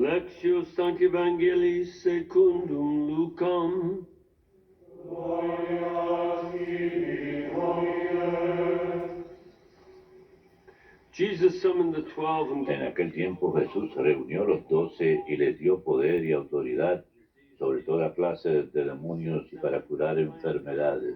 Lectio Sancti Evangelii secundum Lucam. Jesus summoned the 12 and En aquel tiempo Jesús reunió a los 12 y les dio poder y autoridad sobre toda clase de demonios y para curar enfermedades.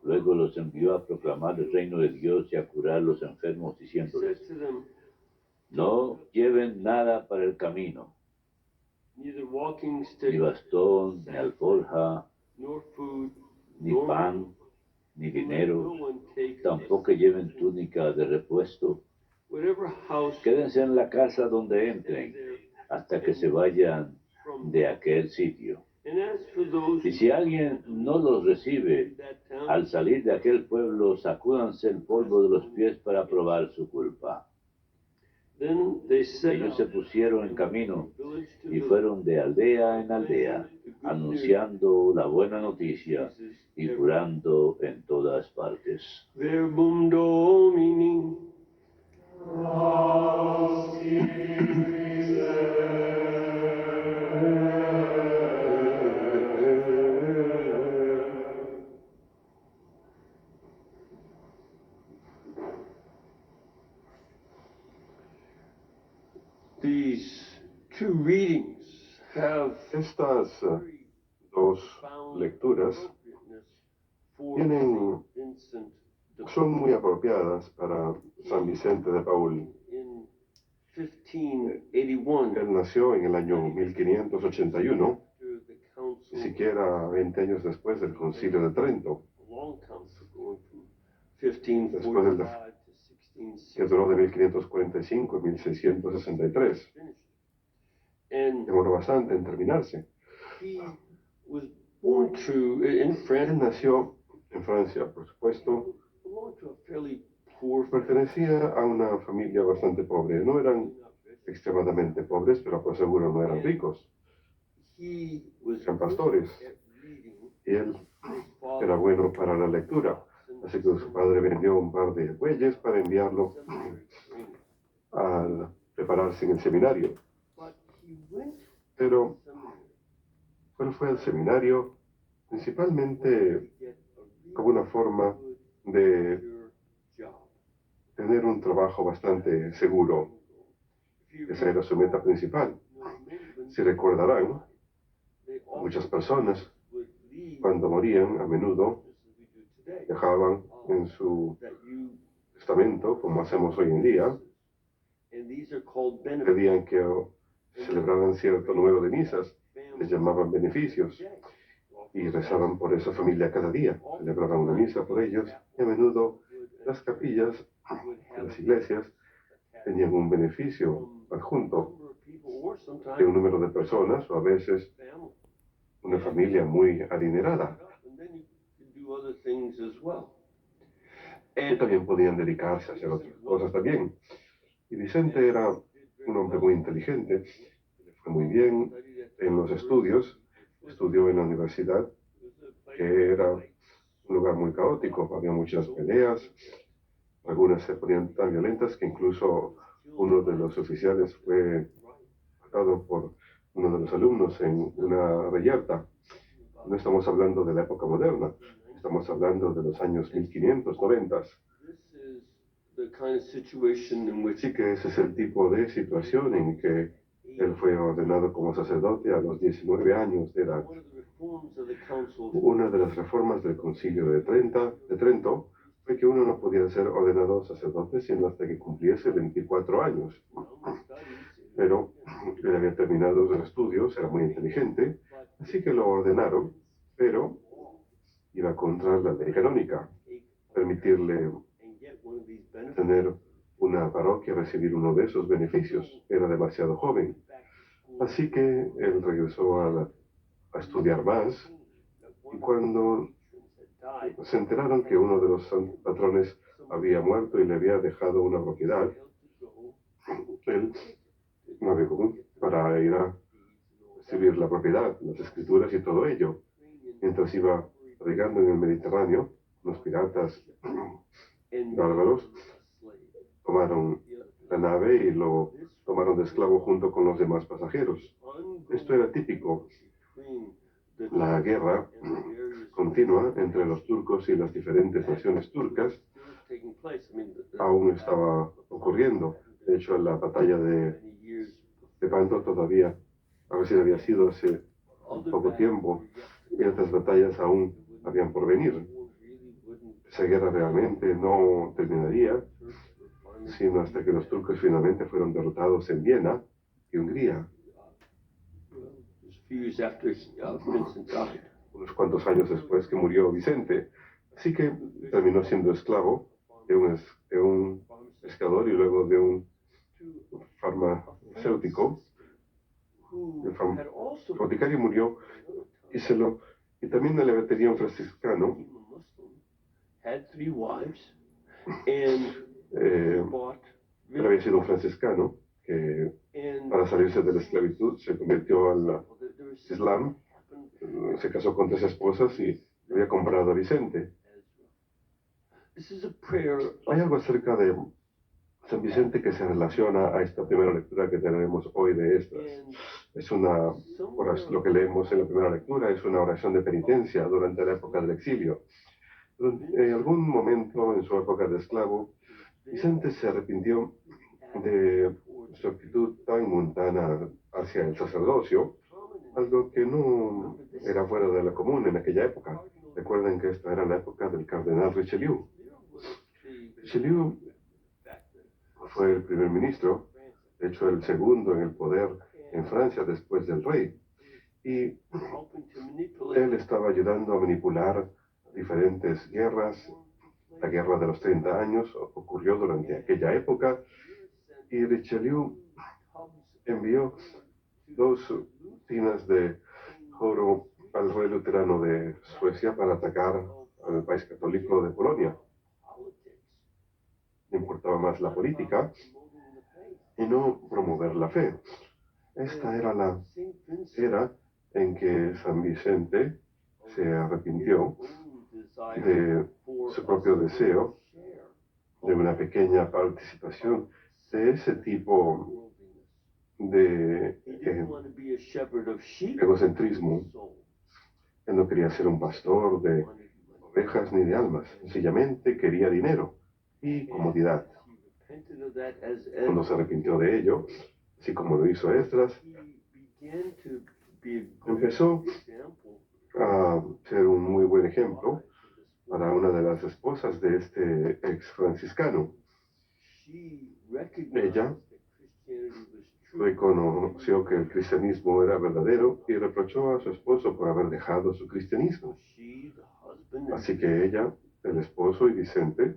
Luego los envió a proclamar el reino de Dios y a curar los enfermos, diciéndoles: no lleven nada para el camino, neither walking ni stick, bastón, ni alforja, nor food, ni nor pan, ni no dinero, one take tampoco lleven túnica de repuesto. whatever house Quédense en la casa donde entren hasta que se vayan de aquel sitio. and as for those Y si alguien no los recibe, in that town, al salir de aquel pueblo, sacúdanse el polvo de los pies para probar su culpa. then they set Ellos out se pusieron en camino from village to y village, fueron de aldea en aldea, anunciando la buena noticia y curando en todas partes. verbum Domini. These two readings have Estas dos found lecturas appropriateness for tienen- Saint Vincent de son muy apropiadas para San Vicente de Paul. in 1581, Él nació en el año 1581, after the council, ni siquiera 20 años después del Concilio de Trento, a long council going from Después del 1545 to que 1660. duró de 1545 a 1663. And Demoró bastante en terminarse. he was born to, in Él France, nació en Francia, por supuesto. belonged to a fairly poor family. Pertenecía a una familia bastante pobre. No eran extremadamente pobres, pero por seguro no eran ricos. He was Eran pastores. at reading. Y él His father era bueno para la lectura. Así que su padre vendió un par de bueyes para enviarlo seminary training. a prepararse en el seminario. But he went Pero to seminary él fue al seminario principalmente to get a como una forma de secure job. tener un trabajo bastante seguro. If you Esa era su meta principal. Si recordarán, they muchas often personas, would leave cuando morían, a menudo just as we do today, dejaban en su that you testamento, como hacemos hoy en día, and these are called benefits. pedían que celebraran cierto número de misas, les llamaban beneficios, y rezaban por esa familia cada día, celebraban una misa por ellos, y a menudo las capillas de las iglesias tenían un beneficio adjunto de un número de personas, o a veces una familia muy adinerada, que también podían dedicarse a hacer otras cosas también. Y Vicente era un hombre muy inteligente, le fue muy bien en los estudios, estudió en la universidad, que era un lugar muy caótico, había muchas peleas, algunas se ponían tan violentas que incluso uno de los oficiales fue matado por uno de los alumnos en una reyerta. No estamos hablando de la época moderna, estamos hablando de los años 1590. Así que ese es el tipo de situación en que él fue ordenado como sacerdote a los 19 años de edad. Una de las reformas del Concilio de Trento fue que uno no podía ser ordenado sacerdote sino hasta que cumpliese 24 años. Pero él había terminado sus estudios, era muy inteligente, así que lo ordenaron, pero iba contra la ley canónica, permitirle tener una parroquia, recibir uno de esos beneficios. Era demasiado joven. Así que él regresó a estudiar más, y cuando se enteraron que uno de los patrones había muerto y le había dejado una propiedad, él navegó para ir a recibir la propiedad, las escrituras y todo ello. Mientras iba navegando en el Mediterráneo, los piratas bárbaros tomaron la nave y lo tomaron de esclavo junto con los demás pasajeros. Esto era típico. La guerra continua entre los turcos y las diferentes naciones turcas aún estaba ocurriendo. De hecho, la batalla de Lepanto todavía, a veces había sido hace poco tiempo, y otras batallas aún habían por venir. Esa guerra realmente no terminaría sino hasta que los turcos finalmente fueron derrotados en Viena y Hungría. Unos cuantos años después que murió Vicente. Así que terminó siendo esclavo de un pescador y luego de un farmacéutico. El boticario murió y también le tenía un franciscano. Él había sido un franciscano que para salirse de la esclavitud se convirtió al Islam, se casó con 3 esposas y había comprado a Vicente. Hay algo acerca de San Vicente que se relaciona a esta primera lectura que tenemos hoy de estas. Es lo que leemos en la primera lectura es una oración de penitencia durante la época del exilio. En algún momento en su época de esclavo, Vicente se arrepintió de su actitud tan mundana hacia el sacerdocio, algo que no era fuera de lo común en aquella época. Recuerden que esta era la época del cardenal Richelieu. Richelieu fue el primer ministro, de hecho el segundo en el poder en Francia después del rey, y él estaba ayudando a manipular diferentes guerras. La guerra de los 30 años ocurrió durante aquella época y Richelieu envió 2 tinas de oro al rey luterano de Suecia para atacar al país católico de Polonia. Le importaba más la política y no promover la fe. Esta era la era en que San Vicente se arrepintió de su propio deseo de una pequeña participación de ese tipo de egocentrismo. Él no quería ser un pastor de ovejas ni de almas, sencillamente quería dinero y comodidad. Cuando se arrepintió de ello, así como lo hizo Esdras, empezó a ser un muy buen ejemplo para una de las esposas de este ex franciscano. Ella reconoció que el cristianismo era verdadero y reprochó a su esposo por haber dejado su cristianismo. Así que ella, el esposo y Vicente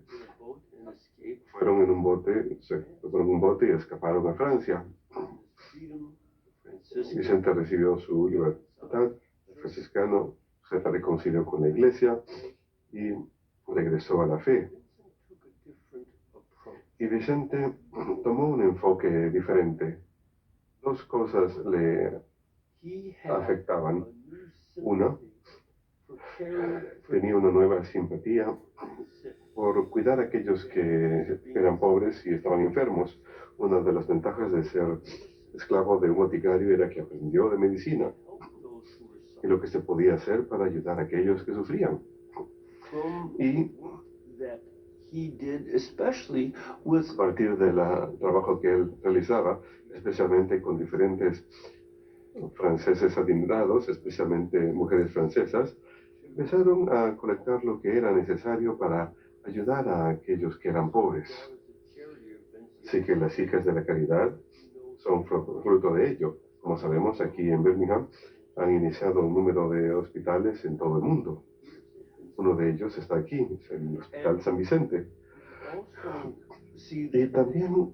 fueron en un bote y escaparon a Francia. Vicente recibió su libertad, el franciscano se reconcilió con la iglesia y regresó a la fe. Y Vicente tomó un enfoque diferente. 2 cosas le afectaban. Una, tenía una nueva simpatía por cuidar a aquellos que eran pobres y estaban enfermos. Una de las ventajas de ser esclavo de un boticario era que aprendió de medicina y lo que se podía hacer para ayudar a aquellos que sufrían. Y a partir del trabajo que él realizaba, especialmente con diferentes franceses adinerados, especialmente mujeres francesas, empezaron a colectar lo que era necesario para ayudar a aquellos que eran pobres. Así que las hijas de la caridad son fruto de ello. Como sabemos, aquí en Birmingham han iniciado un número de hospitales en todo el mundo. Uno de ellos está aquí, es el Hospital San Vicente. Y también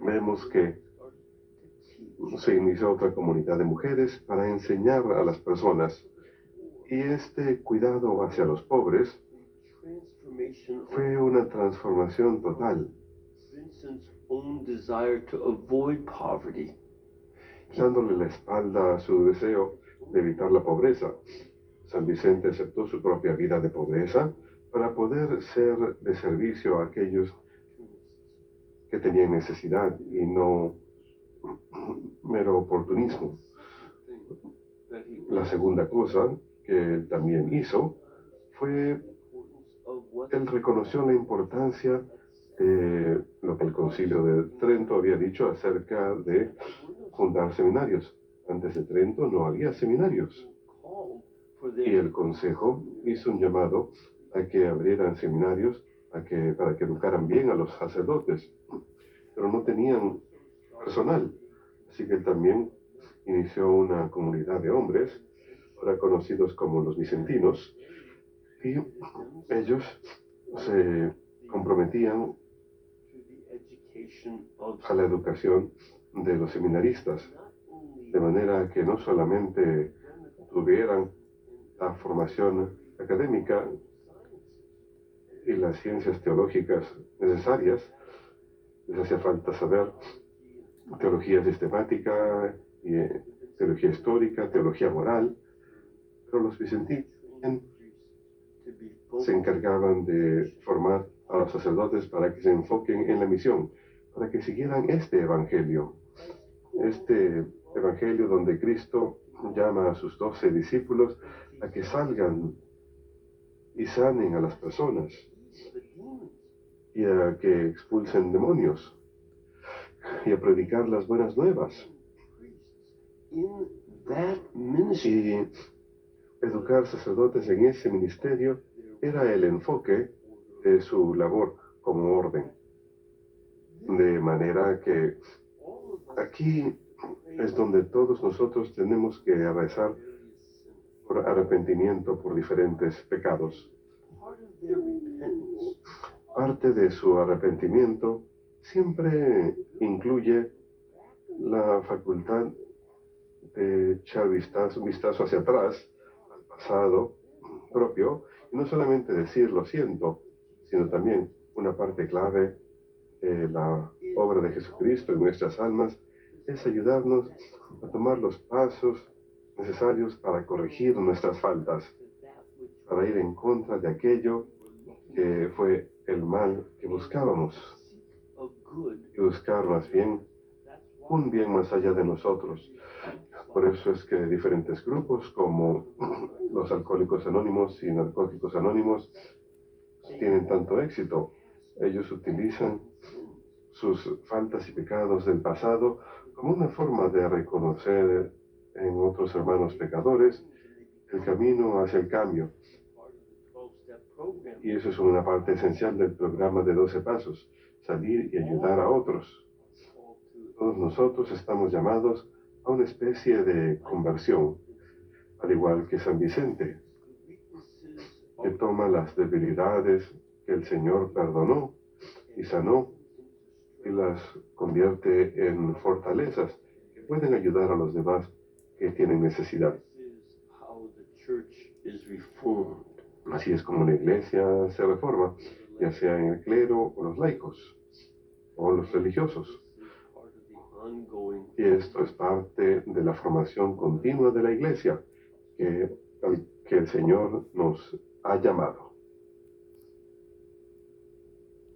vemos que se inició otra comunidad de mujeres para enseñar a las personas. Y este cuidado hacia los pobres fue una transformación total. Dándole la espalda a su deseo de evitar la pobreza, San Vicente aceptó su propia vida de pobreza para poder ser de servicio a aquellos que tenían necesidad y no mero oportunismo. La segunda cosa que él también hizo fue él reconoció la importancia de lo que el Concilio de Trento había dicho acerca de fundar seminarios. Antes de Trento no había seminarios. Y el Consejo hizo un llamado a que abrieran seminarios para que educaran bien a los sacerdotes, pero no tenían personal. Así que él también inició una comunidad de hombres, ahora conocidos como los vicentinos, y ellos se comprometían a la educación de los seminaristas, de manera que no solamente tuvieran la formación académica y las ciencias teológicas necesarias, les hacía falta saber teología sistemática, teología histórica, teología moral, pero los vicentinos se encargaban de formar a los sacerdotes para que se enfoquen en la misión, para que siguieran este evangelio donde Cristo llama a sus 12 discípulos a que salgan y sanen a las personas y a que expulsen demonios y a predicar las buenas nuevas y educar sacerdotes en ese ministerio era el enfoque de su labor como orden. De manera que aquí es donde todos nosotros tenemos que rezar por arrepentimiento por diferentes pecados. Parte de su arrepentimiento siempre incluye la facultad de echar un vistazo hacia atrás, al pasado propio, y no solamente decir lo siento, sino también una parte clave de la obra de Jesucristo en nuestras almas es ayudarnos a tomar los pasos necesarios para corregir nuestras faltas, para ir en contra de aquello que fue el mal que buscábamos, y buscar más bien un bien más allá de nosotros. Por eso es que diferentes grupos como los Alcohólicos Anónimos y Narcóticos Anónimos tienen tanto éxito. Ellos utilizan sus faltas y pecados del pasado como una forma de reconocer en otros hermanos pecadores el camino hacia el cambio. Y eso es una parte esencial del programa de 12 pasos, salir y ayudar a otros. Todos nosotros estamos llamados a una especie de conversión, al igual que San Vicente, que toma las debilidades que el Señor perdonó y sanó y las convierte en fortalezas que pueden ayudar a los demás que tienen necesidad. Así es como la iglesia se reforma, ya sea en el clero o los laicos o los religiosos. Y esto es parte de la formación continua de la iglesia que el Señor nos ha llamado.